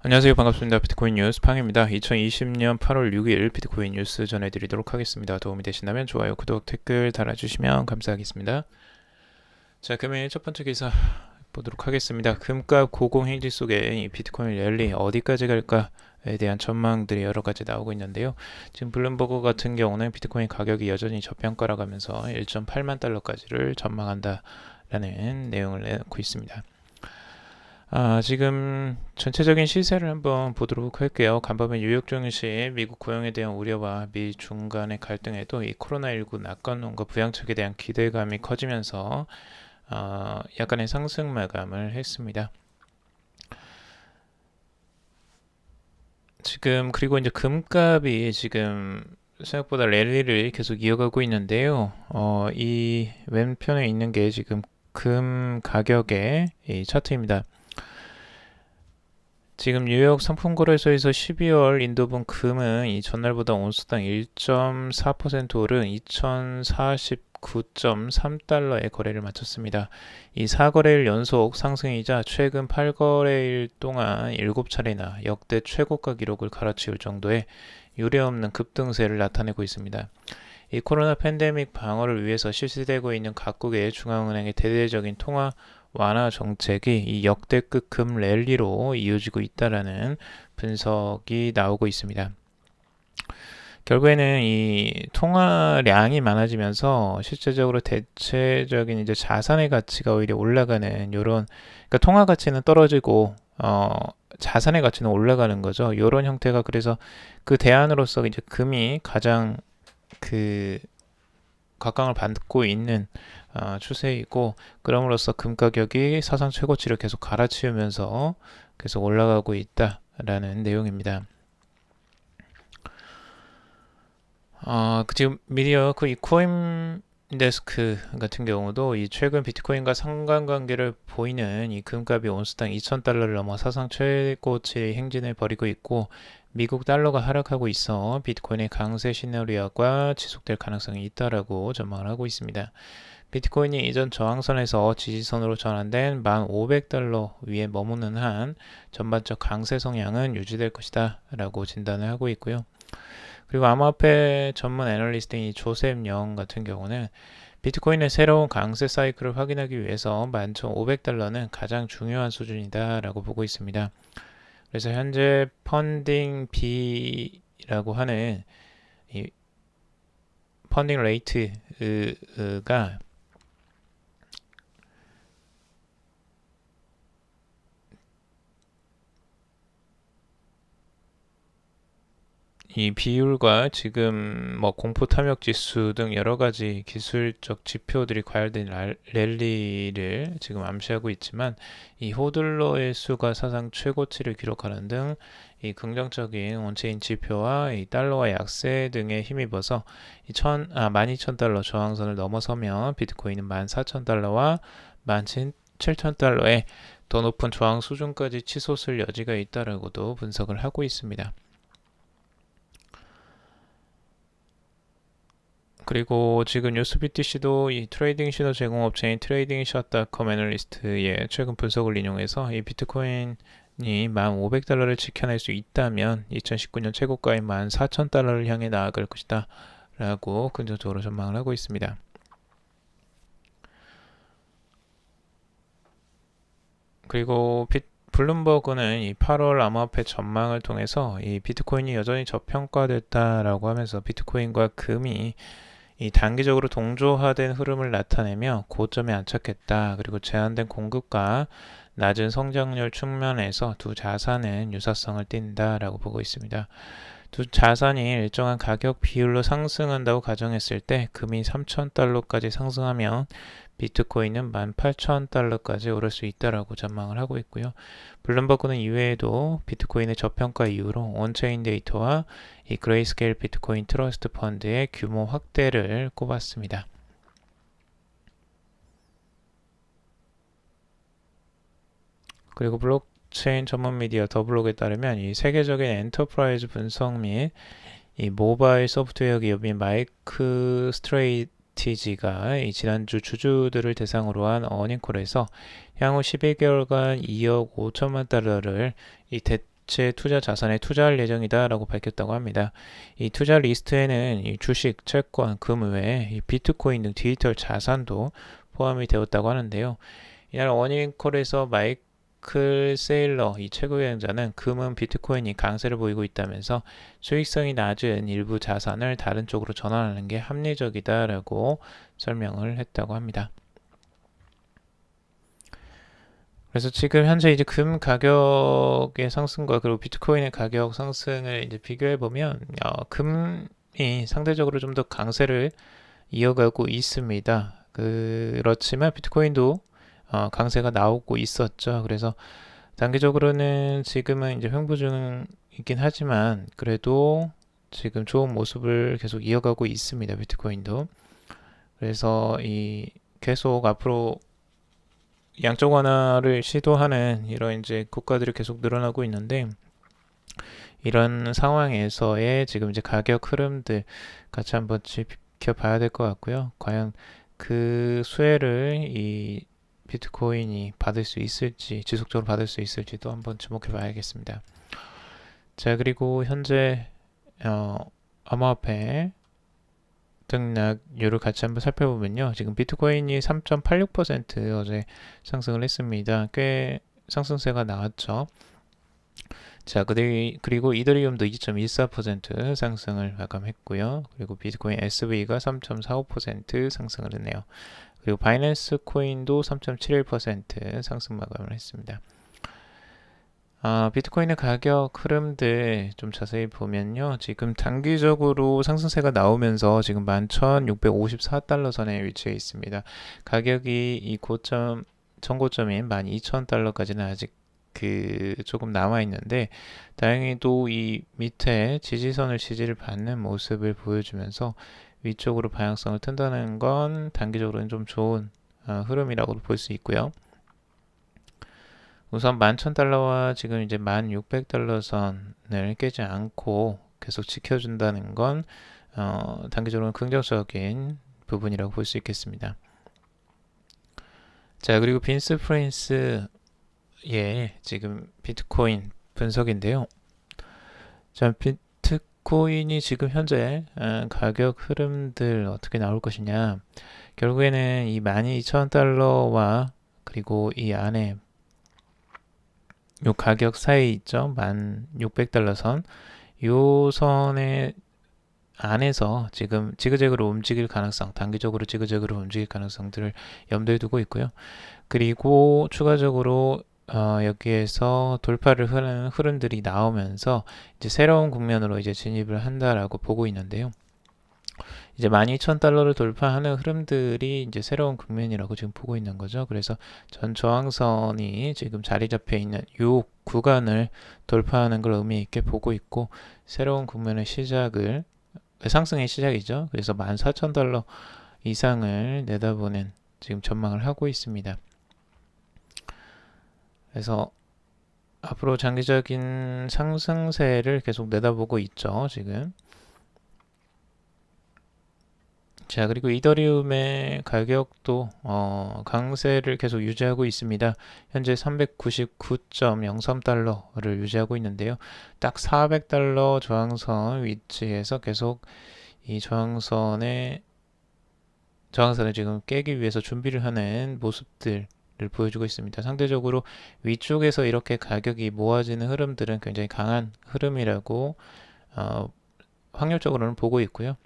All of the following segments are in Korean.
안녕하세요. 반갑습니다. 비트코인 뉴스 팡입니다. 2020년 8월 6일 비트코인 뉴스 전해드리도록 하겠습니다. 도움이 되신다면 좋아요, 구독, 댓글 달아주시면 감사하겠습니다. 자, 금일 첫 번째 기사 보도록 하겠습니다. 금값 고공행진 속에 이 비트코인 랠리 어디까지 갈까에 대한 전망들이 여러 가지 나오고 있는데요. 지금 블룸버그 같은 경우는 비트코인 가격이 여전히 저평가라가면서 1.8만 달러까지를 전망한다라는 내용을 내놓고 있습니다. 지금 전체적인 시세를 한번 보도록 할게요. 간밤에 뉴욕 증시 미국 고용에 대한 우려와 미 중 간의 갈등에도 이 코로나19 낙관론과 부양책에 대한 기대감이 커지면서 약간의 상승 마감을 했습니다. 지금 그리고 이제 금값이 지금 생각보다 랠리를 계속 이어가고 있는데요. 이 왼편에 있는 게 지금 금 가격의 이 차트입니다. 지금 뉴욕 상품거래소에서 12월 인도분 금은 이 전날보다 온수당 1.4% 오른 2049.3달러의 거래를 마쳤습니다. 이 4거래일 연속 상승이자 최근 8거래일 동안 7차례나 역대 최고가 기록을 갈아치울 정도의 유례없는 급등세를 나타내고 있습니다. 이 코로나 팬데믹 방어를 위해서 실시되고 있는 각국의 중앙은행의 대대적인 통화 완화 정책이 이 역대급 금 랠리로 이어지고 있다라는 분석이 나오고 있습니다. 결국에는 이 통화량이 많아지면서 실제적으로 대체적인 이제 자산의 가치가 오히려 올라가는 요런, 그러니까 통화 가치는 떨어지고 자산의 가치는 올라가는 거죠. 요런 형태가, 그래서 그 대안으로서 이제 금이 가장 그 각광을 받고 있는 추세이고, 그럼으로써 금 가격이 사상 최고치를 계속 갈아치우면서 계속 올라가고 있다라는 내용입니다. 지금 미디어 그 이코인 데스크 같은 경우도 이 최근 비트코인과 상관관계를 보이는 이 금값이 온수당 2,000달러를 넘어 사상 최고치 행진을 벌이고 있고, 미국 달러가 하락하고 있어 비트코인의 강세 시나리오가 지속될 가능성이 있다라고 전망을 하고 있습니다. 비트코인이 이전 저항선에서 지지선으로 전환된 1,500달러 위에 머무는 한 전반적 강세 성향은 유지될 것이다 라고 진단을 하고 있고요. 그리고 암호화폐 전문 애널리스트인 조셉 영 같은 경우는 비트코인의 새로운 강세 사이클을 확인하기 위해서 11,500달러는 가장 중요한 수준이다 라고 보고 있습니다. 그래서 현재 펀딩 B라고 하는 이 펀딩 레이트가 이 비율과 지금 뭐 공포 탐욕 지수 등 여러 가지 기술적 지표들이 과열된 랠리를 지금 암시하고 있지만, 이 호들러의 수가 사상 최고치를 기록하는 등 이 긍정적인 원체인 지표와 이 달러와 약세 등에 힘입어서 12,000달러 저항선을 넘어서면 비트코인은 14,000달러와 17,000달러의 더 높은 저항 수준까지 치솟을 여지가 있다라고도 분석을 하고 있습니다. 그리고 지금 뉴스BTC도 이 트레이딩 신호 제공업체인 트레이딩샷닷컴 애널리스트의 최근 분석을 인용해서 이 비트코인이 1,500달러를 지켜낼 수 있다면 2019년 최고가인 14,000달러를 향해 나아갈 것이다 라고 긍정적으로 전망을 하고 있습니다. 그리고 블룸버그는 이 8월 암호화폐 전망을 통해서 이 비트코인이 여전히 저평가됐다라고 하면서 비트코인과 금이 이 단기적으로 동조화된 흐름을 나타내며 고점에 안착했다. 그리고 제한된 공급과 낮은 성장률 측면에서 두 자산은 유사성을 띈다라고 보고 있습니다. 두 자산이 일정한 가격 비율로 상승한다고 가정했을 때 금이 3,000달러까지 상승하면 비트코인은 18,000달러까지 오를 수 있다라고 전망을 하고 있고요. 블룸버그는 이외에도 비트코인의 저평가 이후로 온체인 데이터와 이 그레이스케일 비트코인 트러스트 펀드의 규모 확대를 꼽았습니다. 그리고 블록체인 전문 미디어 더블록에 따르면 이 세계적인 엔터프라이즈 분석 및 이 모바일 소프트웨어 기업인 마이크 스트레이티지가 이 지난주 주주들을 대상으로 한 어닝콜에서 향후 11개월간 2억 5천만 달러를 이 기체 투자 자산에 투자할 예정이다라고 밝혔다고 합니다. 이 투자 리스트에는 이 주식, 채권, 금 외에 이 비트코인 등 디지털 자산도 포함이 되었다고 하는데요. 이날 어닝콜에서 마이클 세일러 이 최고위원자는 금은 비트코인이 강세를 보이고 있다면서 수익성이 낮은 일부 자산을 다른 쪽으로 전환하는 게 합리적이다라고 설명을 했다고 합니다. 그래서 지금 현재 이제 금 가격의 상승과 그리고 비트코인의 가격 상승을 이제 비교해 보면 금이 상대적으로 좀 더 강세를 이어가고 있습니다. 그렇지만 비트코인도 강세가 나오고 있었죠. 그래서 단기적으로는 지금은 이제 횡보 중이긴 하지만 그래도 지금 좋은 모습을 계속 이어가고 있습니다. 비트코인도. 그래서 이 계속 앞으로 양적 완화를 시도하는 이런 이제 국가들이 계속 늘어나고 있는데 이런 상황에서의 지금 이제 가격 흐름들 같이 한번 지켜봐야 될 것 같고요. 과연 그 수혜를 이 비트코인이 받을 수 있을지 지속적으로 받을 수 있을지도 한번 주목해 봐야겠습니다. 자, 그리고 현재 암호화폐 등락률을 같이 한번 살펴보면요. 지금 비트코인이 3.86% 어제 상승을 했습니다. 꽤 상승세가 나왔죠. 자, 그리고 이더리움도 2.14% 상승을 마감했고요. 그리고 비트코인 SV가 3.45% 상승을 했네요. 그리고 바이낸스 코인도 3.71% 상승 마감을 했습니다. 비트코인의 가격 흐름들 좀 자세히 보면요. 지금 단기적으로 상승세가 나오면서 지금 11,654달러 선에 위치해 있습니다. 가격이 이 고점, 전고점인 12,000달러까지는 아직 조금 남아 있는데 다행히도 이 밑에 지지선을 지지를 받는 모습을 보여주면서 위쪽으로 방향성을 튼다는 건 단기적으로는 좀 좋은 흐름이라고 볼 수 있고요. 우선 11,000달러와 지금 이제 1,600달러 선을 깨지 않고 계속 지켜준다는 건 단기적으로는 긍정적인 부분이라고 볼 수 있겠습니다. 자, 그리고 빈스 프린스의 지금 비트코인 분석인데요. 자, 비트코인이 지금 현재 가격 흐름들 어떻게 나올 것이냐. 결국에는 이 12,000달러와 그리고 이 안에 요 가격 사이 있죠. 1,600달러 선. 요 선의 안에서 지금 지그재그로 움직일 가능성, 단기적으로 지그재그로 움직일 가능성들을 염두에 두고 있고요. 그리고 추가적으로 여기에서 돌파를 하는 흐름들이 나오면서 이제 새로운 국면으로 이제 진입을 한다라고 보고 있는데요. 이제 12,000달러를 돌파하는 흐름들이 이제 새로운 국면이라고 지금 보고 있는 거죠. 그래서 전 저항선이 지금 자리 잡혀 있는 이 구간을 돌파하는 걸 의미 있게 보고 있고 새로운 국면의 시작을 상승의 시작이죠. 그래서 14,000달러 이상을 내다보는 지금 전망을 하고 있습니다. 그래서 앞으로 장기적인 상승세를 계속 내다보고 있죠. 지금. 자, 그리고 이더리움의 가격도 강세를 계속 유지하고 있습니다. 현재 399.03달러를 유지하고 있는데요. 딱 400달러 저항선 위치에서 계속 이 저항선을 지금 깨기 위해서 준비를 하는 모습들을 보여주고 있습니다. 상대적으로 위쪽에서 이렇게 가격이 모아지는 흐름들은 굉장히 강한 흐름이라고 확률적으로는 보고 있고요.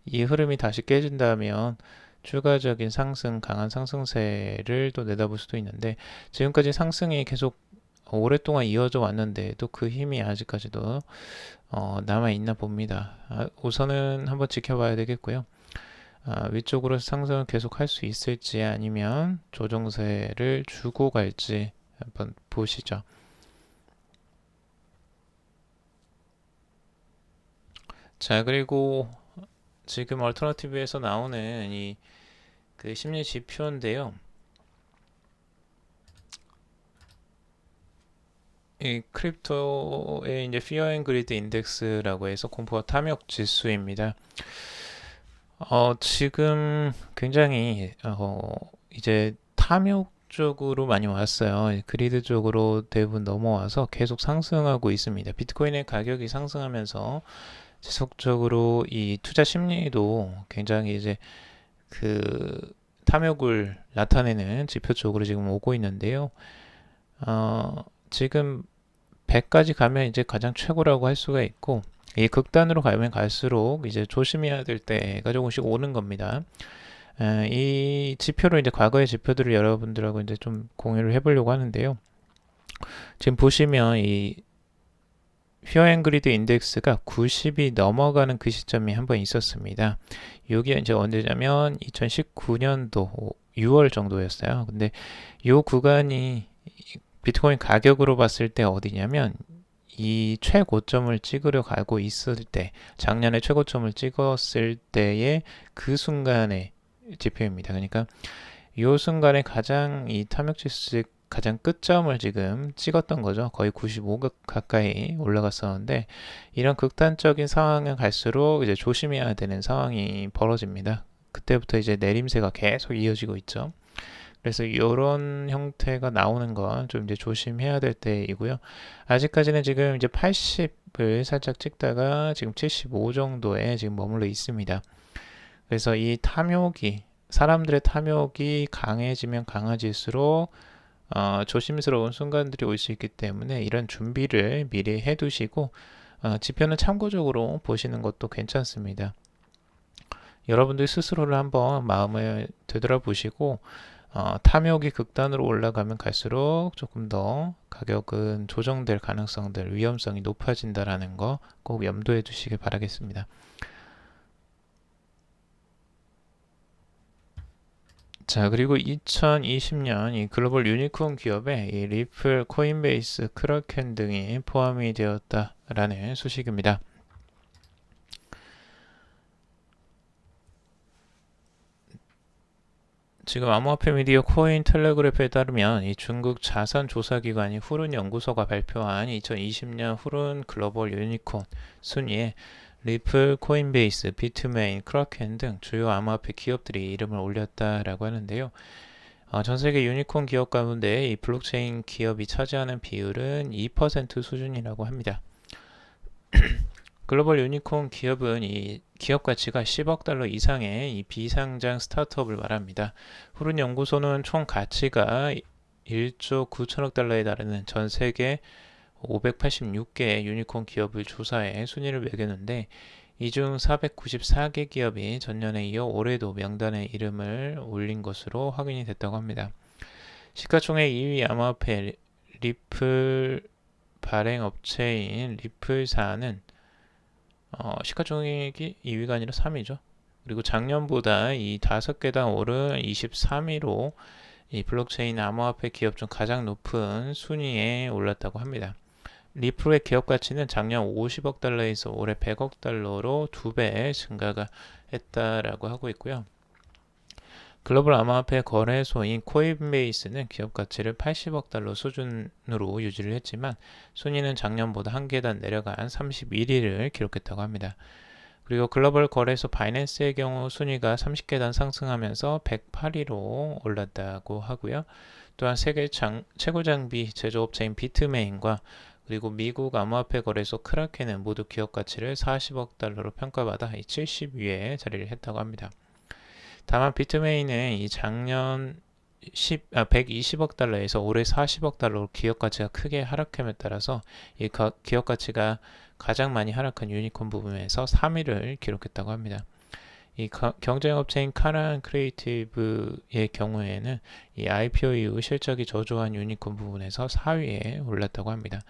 이 흐름이 다시 깨진다면 추가적인 상승, 강한 상승세를 또 내다볼 수도 있는데 지금까지 상승이 계속 오랫동안 이어져 왔는데도 그 힘이 아직까지도 남아있나 봅니다. 우선은 한번 지켜봐야 되겠고요. 위쪽으로 상승을 계속 할 수 있을지 아니면 조정세를 주고 갈지 한번 보시죠. 자, 그리고 지금 얼터너티브에서 나오는 그 심리 지표인데요. 이 크립토의 이제 Fear and Greed Index라고 해서 공포와 탐욕 지수입니다. 지금 굉장히 이제 탐욕 쪽으로 많이 왔어요. 그리드 쪽으로 대부분 넘어와서 계속 상승하고 있습니다. 비트코인의 가격이 상승하면서 지속적으로 이 투자 심리도 굉장히 이제 그 탐욕을 나타내는 지표 쪽으로 지금 오고 있는데요. 지금 100까지 가면 이제 가장 최고라고 할 수가 있고, 이 극단으로 가면 갈수록 이제 조심해야 될 때가 조금씩 오는 겁니다. 이 지표로 이제 과거의 지표들을 여러분들하고 이제 좀 공유를 해보려고 하는데요. 지금 보시면 이 퓨어 앤 그리드 인덱스가 90이 넘어가는 그 시점이 한번 있었습니다. 여기 이제 언제냐면 2019년도 6월 정도였어요. 근데 이 구간이 비트코인 가격으로 봤을 때 어디냐면 이 최고점을 찍으려 가고 있을 때, 작년에 최고점을 찍었을 때의 그 순간의 지표입니다. 그러니까 이 순간에 가장 이 탐욕지수 가장 끝점을 지금 찍었던 거죠. 거의 95 가까이 올라갔었는데, 이런 극단적인 상황을 갈수록 이제 조심해야 되는 상황이 벌어집니다. 그때부터 이제 내림세가 계속 이어지고 있죠. 그래서 이런 형태가 나오는 건 좀 이제 조심해야 될 때이고요. 아직까지는 지금 이제 80을 살짝 찍다가 지금 75 정도에 지금 머물러 있습니다. 그래서 이 탐욕이, 사람들의 탐욕이 강해지면 강해질수록 조심스러운 순간들이 올 수 있기 때문에 이런 준비를 미리 해두시고, 지표는 참고적으로 보시는 것도 괜찮습니다. 여러분들 스스로를 한번 마음을 되돌아보시고, 탐욕이 극단으로 올라가면 갈수록 조금 더 가격은 조정될 가능성들, 위험성이 높아진다라는 거 꼭 염두에 두시길 바라겠습니다. 자, 그리고 2020년 이 글로벌 유니콘 기업에 이 리플, 코인베이스, 크라켄 등이 포함이 되었다라는 소식입니다. 지금 암호화폐 미디어 코인 텔레그래프에 따르면 이 중국 자산 조사기관인 후른 연구소가 발표한 2020년 후른 글로벌 유니콘 순위에 리플, 코인베이스, 비트메인, 크라켄 등 주요 암호화폐 기업들이 이름을 올렸다라고 하는데요. 전 세계 유니콘 기업 가운데 이 블록체인 기업이 차지하는 비율은 2% 수준이라고 합니다. 글로벌 유니콘 기업은 이 기업 가치가 10억 달러 이상의 이 비상장 스타트업을 말합니다. 후른 연구소는 총 가치가 1조 9천억 달러에 달하는 전 세계 586개의 유니콘 기업을 조사해 순위를 매겼는데, 이 중 494개 기업이 전년에 이어 올해도 명단에 이름을 올린 것으로 확인이 됐다고 합니다. 시가총액 2위 암호화폐 리플 발행 업체인 리플사는 시가총액이 2위가 아니라 3위죠. 그리고 작년보다 이 5개당 오른 23위로 이 블록체인 암호화폐 기업 중 가장 높은 순위에 올랐다고 합니다. 리플의 기업 가치는 작년 50억 달러에서 올해 100억 달러로 2배 증가가 했다라고 하고 있고요. 글로벌 암호화폐 거래소인 코인베이스는 기업 가치를 80억 달러 수준으로 유지를 했지만 순위는 작년보다 한 계단 내려간 31위를 기록했다고 합니다. 그리고 글로벌 거래소 바이낸스의 경우 순위가 30계단 상승하면서 108위로 올랐다고 하고요. 또한 세계 최고 장비 제조업체인 비트메인과 그리고 미국 암호화폐 거래소 크라켄은 모두 기업 가치를 40억 달러로 평가받아 70위에 자리를 했다고 합니다. 다만 비트메인은 이 작년 120억 달러에서 올해 40억 달러로 기업 가치가 크게 하락함에 따라서 이 기업 가치가 가장 많이 하락한 유니콘 부분에서 3위를 기록했다고 합니다. 이 경쟁업체인 카란 크리에이티브의 경우에는 이 IPO 이후 실적이 저조한 유니콘 부분에서 4위에 올랐다고 합니다.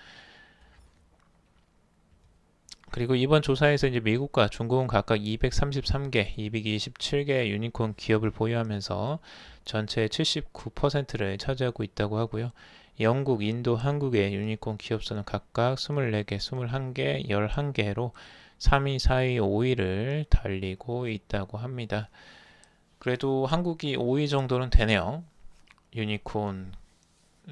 그리고 이번 조사에서 이제 미국과 중국은 각각 233개, 227개의 유니콘 기업을 보유하면서 전체의 79%를 차지하고 있다고 하고요. 영국, 인도, 한국의 유니콘 기업 수는 각각 24개, 21개, 11개로 3위, 4위, 5위를 달리고 있다고 합니다. 그래도 한국이 5위 정도는 되네요. 유니콘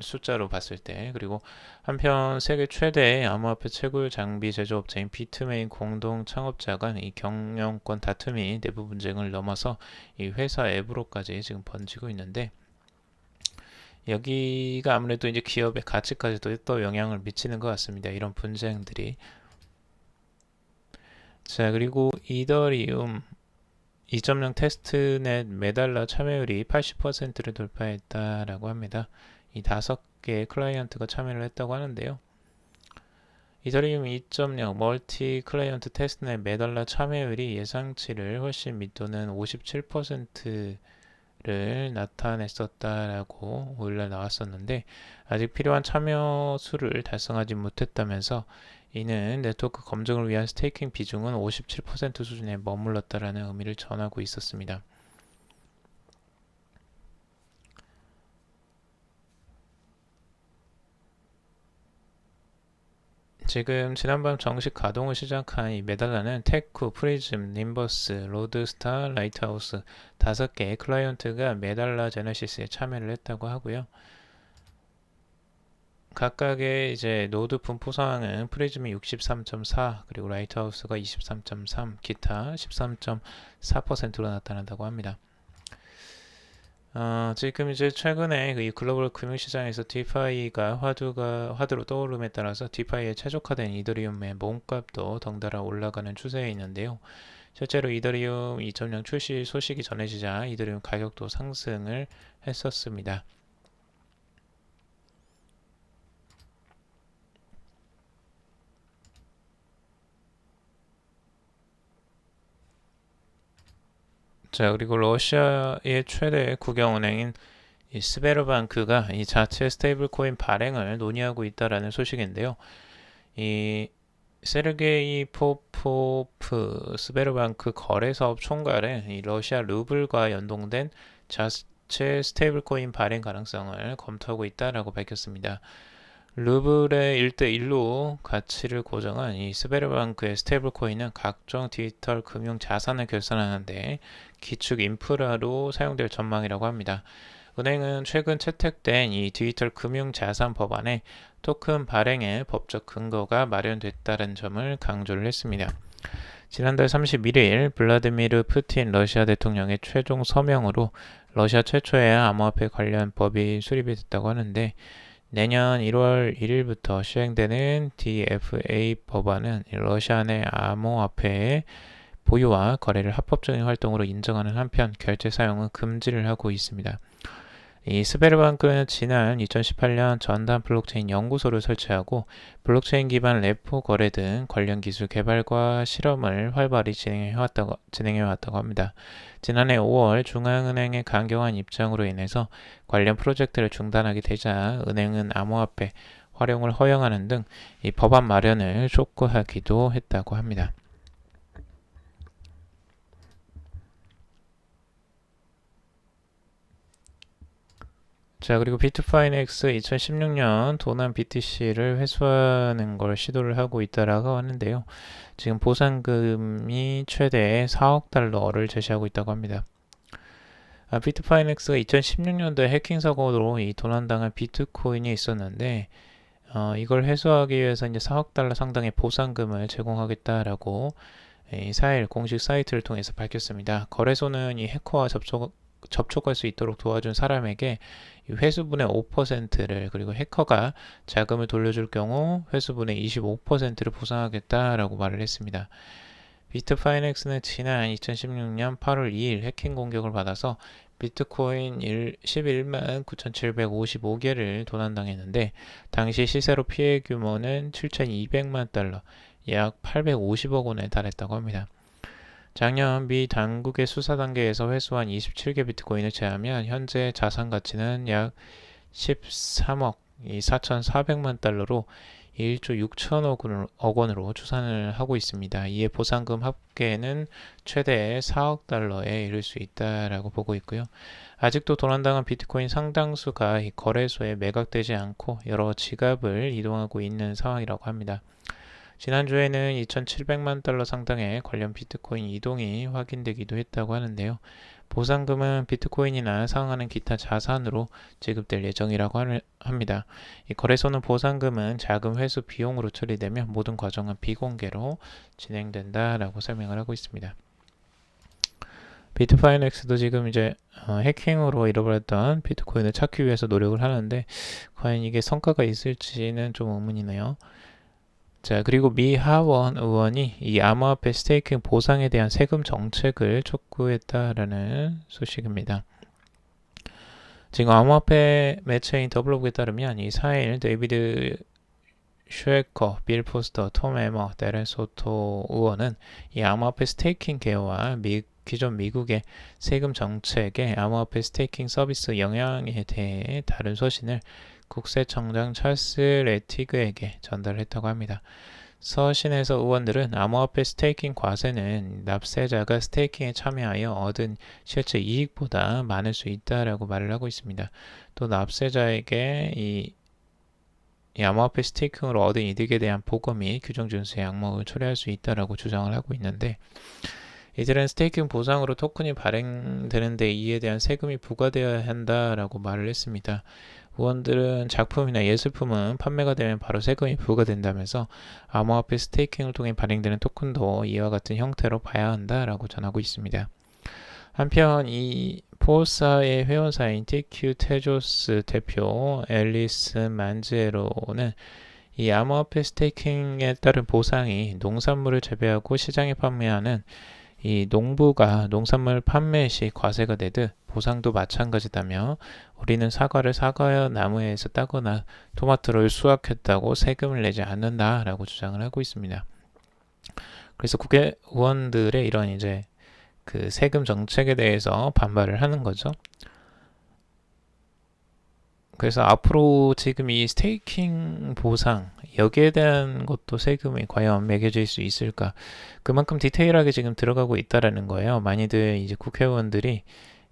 숫자로 봤을 때. 그리고 한편 세계 최대의 암호화폐 채굴 장비 제조업체인 비트메인 공동 창업자 간 이 경영권 다툼이 내부 분쟁을 넘어서 이 회사 앱으로까지 지금 번지고 있는데, 여기가 아무래도 이제 기업의 가치까지도 또 영향을 미치는 것 같습니다. 이런 분쟁들이. 자, 그리고 이더리움 2.0 테스트넷 매달라 참여율이 80%를 돌파했다라고 합니다. 이 5개의 클라이언트가 참여를 했다고 하는데요. 이더리움 2.0 멀티 클라이언트 테스트넷 매달라 참여율이 예상치를 훨씬 밑도는 57%를 나타냈었다라고 오늘날 나왔었는데, 아직 필요한 참여 수를 달성하지 못했다면서 이는 네트워크 검증을 위한 스테이킹 비중은 57% 수준에 머물렀다라는 의미를 전하고 있었습니다. 지금 지난밤 정식 가동을 시작한 이 메달라는 테쿠, 프리즘, 님버스, 로드스타, 라이트하우스 5개의 클라이언트가 메달라 제너시스에 참여를 했다고 하고요. 각각의 이제 노드 분포 상황은 프리즘이 63.4, 그리고 라이트하우스가 23.3, 기타 13.4%로 나타난다고 합니다. 지금 이제 최근에 이 글로벌 금융시장에서 디파이가 화두로 떠오름에 따라서 디파이에 최적화된 이더리움의 몸값도 덩달아 올라가는 추세에 있는데요. 실제로 이더리움 2.0 출시 소식이 전해지자 이더리움 가격도 상승을 했었습니다. 자, 그리고 러시아의 최대 국영은행인 이 스베르방크가 이 자체 스테이블코인 발행을 논의하고 있다라는 소식인데요. 이 세르게이 포포프 스베르방크 거래사업 총괄은 이 러시아 루블과 연동된 자체 스테이블코인 발행 가능성을 검토하고 있다라고 밝혔습니다. 루블의 1대1로 가치를 고정한 이 스베르방크의 스테이블코인은 각종 디지털 금융 자산을 결산하는데 기축 인프라로 사용될 전망이라고 합니다. 은행은 최근 채택된 이 디지털 금융 자산 법안에 토큰 발행의 법적 근거가 마련됐다는 점을 강조를 했습니다. 지난달 31일 블라디미르 푸틴 러시아 대통령의 최종 서명으로 러시아 최초의 암호화폐 관련 법이 수립이 됐다고 하는데, 내년 1월 1일부터 시행되는 DFA 법안은 러시아 내 암호화폐의 보유와 거래를 합법적인 활동으로 인정하는 한편 결제 사용은 금지를 하고 있습니다. 이 스베르방크는 지난 2018년 전담 블록체인 연구소를 설치하고 블록체인 기반 레포 거래 등 관련 기술 개발과 실험을 활발히 진행해왔다고 합니다. 지난해 5월 중앙은행의 강경한 입장으로 인해서 관련 프로젝트를 중단하게 되자 은행은 암호화폐 활용을 허용하는 등 이 법안 마련을 촉구하기도 했다고 합니다. 자, 그리고 비트파이넥스 2016년 도난 BTC를 회수하는 걸 시도를 하고 있다라고 하는데요. 지금 보상금이 최대 4억 달러를 제시하고 있다고 합니다. 비트파이넥스가 2016년도에 해킹 사고로 이 도난당한 비트코인이 있었는데, 이걸 회수하기 위해서 이제 4억 달러 상당의 보상금을 제공하겠다라고 이 4일 공식 사이트를 통해서 밝혔습니다. 거래소는 이 해커와 접촉할 수 있도록 도와준 사람에게 회수분의 5%를, 그리고 해커가 자금을 돌려줄 경우 회수분의 25%를 보상하겠다라고 말을 했습니다. 비트파이넥스는 지난 2016년 8월 2일 해킹 공격을 받아서 비트코인 11만 9,755개를 도난당했는데, 당시 시세로 피해 규모는 7,200만 달러, 약 850억 원에 달했다고 합니다. 작년 미 당국의 수사 단계에서 회수한 27개 비트코인을 제하면 현재 자산 가치는 약 13억 4,400만 달러로 1조 6천억 원으로 추산을 하고 있습니다. 이에 보상금 합계는 최대 4억 달러에 이를 수 있다라고 보고 있고요. 아직도 도난당한 비트코인 상당수가 거래소에 매각되지 않고 여러 지갑을 이동하고 있는 상황이라고 합니다. 지난주에는 2,700만 달러 상당의 관련 비트코인 이동이 확인되기도 했다고 하는데요. 보상금은 비트코인이나 상응하는 기타 자산으로 지급될 예정이라고 합니다. 이 거래소는 보상금은 자금 회수 비용으로 처리되며 모든 과정은 비공개로 진행된다라고 설명을 하고 있습니다. 비트파이넥스도 지금 이제 해킹으로 잃어버렸던 비트코인을 찾기 위해서 노력을 하는데 과연 이게 성과가 있을지는 좀 의문이네요. 자, 그리고 미 하원 의원이 이 암호화폐 스테이킹 보상에 대한 세금 정책을 촉구했다라는 소식입니다. 지금 암호화폐 매체인 더블로그에 따르면 이 4일 데이비드 슈에커, 빌 포스터, 톰 에머, 데렌 소토 의원은 이 암호화폐 스테이킹 개요와 기존 미국의 세금 정책에 암호화폐 스테이킹 서비스 영향에 대해 다른 서신을 국세청장 찰스 레티그에게 전달했다고 합니다. 서신에서 의원들은 암호화폐 스테이킹 과세는 납세자가 스테이킹에 참여하여 얻은 실제 이익보다 많을 수 있다라고 말을 하고 있습니다. 또 납세자에게 이 암호화폐 스테이킹으로 얻은 이득에 대한 보고 및 규정 준수의 악몽을 초래할 수 있다라고 주장을 하고 있는데, 이들은 스테이킹 보상으로 토큰이 발행되는데 이에 대한 세금이 부과되어야 한다라고 말을 했습니다. 의원들은 작품이나 예술품은 판매가 되면 바로 세금이 부과된다면서 암호화폐 스테이킹을 통해 발행되는 토큰도 이와 같은 형태로 봐야 한다라고 전하고 있습니다. 한편 이 포사의 회원사인 TQ 테조스 대표 앨리스 만지에로는 이 암호화폐 스테이킹에 따른 보상이 농산물을 재배하고 시장에 판매하는 이 농부가 농산물 판매 시 과세가 되듯 보상도 마찬가지다며 우리는 사과를 사과 나무에서 따거나 토마토를 수확했다고 세금을 내지 않는다라고 주장을 하고 있습니다. 그래서 국회의원들의 이런 이제 그 세금 정책에 대해서 반발을 하는 거죠. 그래서 앞으로 지금 이 스테이킹 보상 여기에 대한 것도 세금이 과연 매겨질 수 있을까? 그만큼 디테일하게 지금 들어가고 있다라는 거예요. 많이들 이제 국회의원들이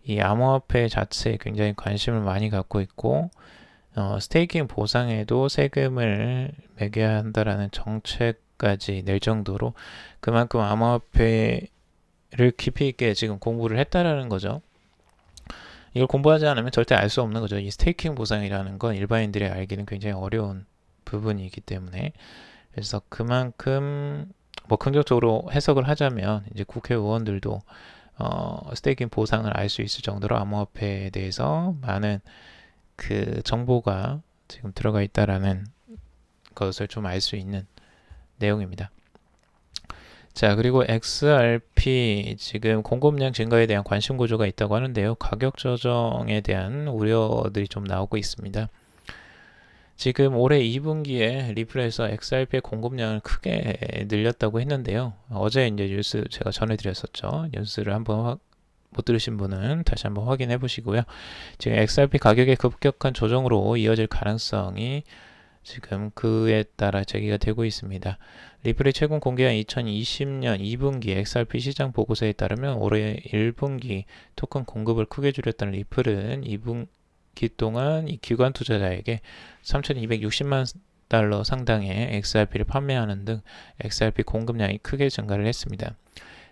이 암호화폐 자체에 굉장히 관심을 많이 갖고 있고 스테이킹 보상에도 세금을 매겨야 한다라는 정책까지 낼 정도로 그만큼 암호화폐를 깊이 있게 지금 공부를 했다라는 거죠. 이걸 공부하지 않으면 절대 알 수 없는 거죠. 이 스테이킹 보상이라는 건 일반인들이 알기는 굉장히 어려운 부분이기 때문에 그래서 그만큼 뭐 긍정적으로 해석을 하자면 이제 국회의원들도 스테이킹 보상을 알 수 있을 정도로 암호화폐에 대해서 많은 그 정보가 지금 들어가 있다라는 것을 좀 알 수 있는 내용입니다. 자, 그리고 XRP 지금 공급량 증가에 대한 관심 구조가 있다고 하는데요. 가격 조정에 대한 우려들이 좀 나오고 있습니다. 지금 올해 2분기에 리플에서 XRP의 공급량을 크게 늘렸다고 했는데요. 어제 이제 뉴스 제가 전해드렸었죠. 뉴스를 한번 못 들으신 분은 다시 한번 확인해 보시고요. 지금 XRP 가격의 급격한 조정으로 이어질 가능성이 지금 그에 따라 제기가 되고 있습니다. 리플이 최근 공개한 2020년 2분기 XRP 시장 보고서에 따르면 올해 1분기 토큰 공급을 크게 줄였다는 리플은 2분기 동안 이 기관 투자자에게 3,260만 달러 상당의 XRP를 판매하는 등 XRP 공급량이 크게 증가를 했습니다.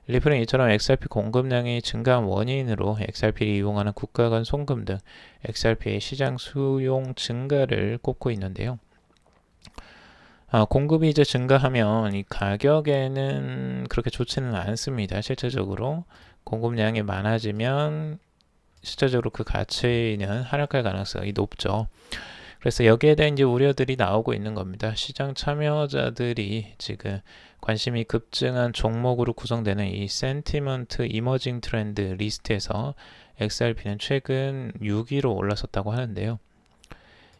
리플은 이처럼 XRP 공급량이 증가한 원인으로 XRP를 이용하는 국가 간 송금 등 XRP의 시장 수용 증가를 꼽고 있는데요. 공급이 이제 증가하면 이 가격에는 그렇게 좋지는 않습니다. 실제적으로 공급량이 많아지면 실제적으로 그 가치는 하락할 가능성이 높죠. 그래서 여기에 대한 이제 우려들이 나오고 있는 겁니다. 시장 참여자들이 지금 관심이 급증한 종목으로 구성되는 이 센티먼트 이머징 트렌드 리스트에서 XRP는 최근 6위로 올라섰다고 하는데요.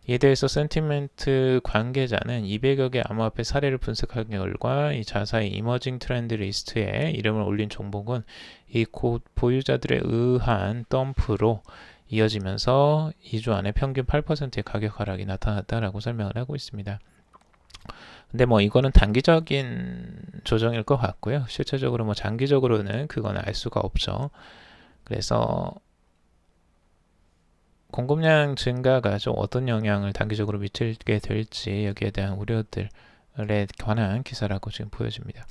이에 대해서 센티멘트 관계자는 200여 개 암호화폐 사례를 분석한 결과 이 자사의 이머징 트렌드 리스트에 이름을 올린 종목은 이 곧 보유자들에 의한 덤프로 이어지면서 2주 안에 평균 8%의 가격 하락이 나타났다라고 설명을 하고 있습니다. 근데 뭐 이거는 단기적인 조정일 것 같고요. 실제적으로 뭐 장기적으로는 그건 알 수가 없죠. 그래서 공급량 증가가 좀 어떤 영향을 단기적으로 미치게 될지 여기에 대한 우려들에 관한 기사라고 지금 보여집니다.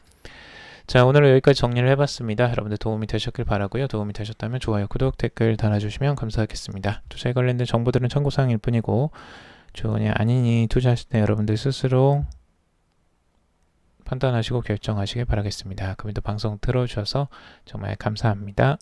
자, 오늘은 여기까지 정리를 해봤습니다. 여러분들 도움이 되셨길 바라고요. 도움이 되셨다면 좋아요, 구독, 댓글 달아주시면 감사하겠습니다. 투자에 관련된 정보들은 참고사항일 뿐이고 좋으냐 아니니 투자하실 때 여러분들 스스로 판단하시고 결정하시길 바라겠습니다. 그럼에도 방송 들어주셔서 정말 감사합니다.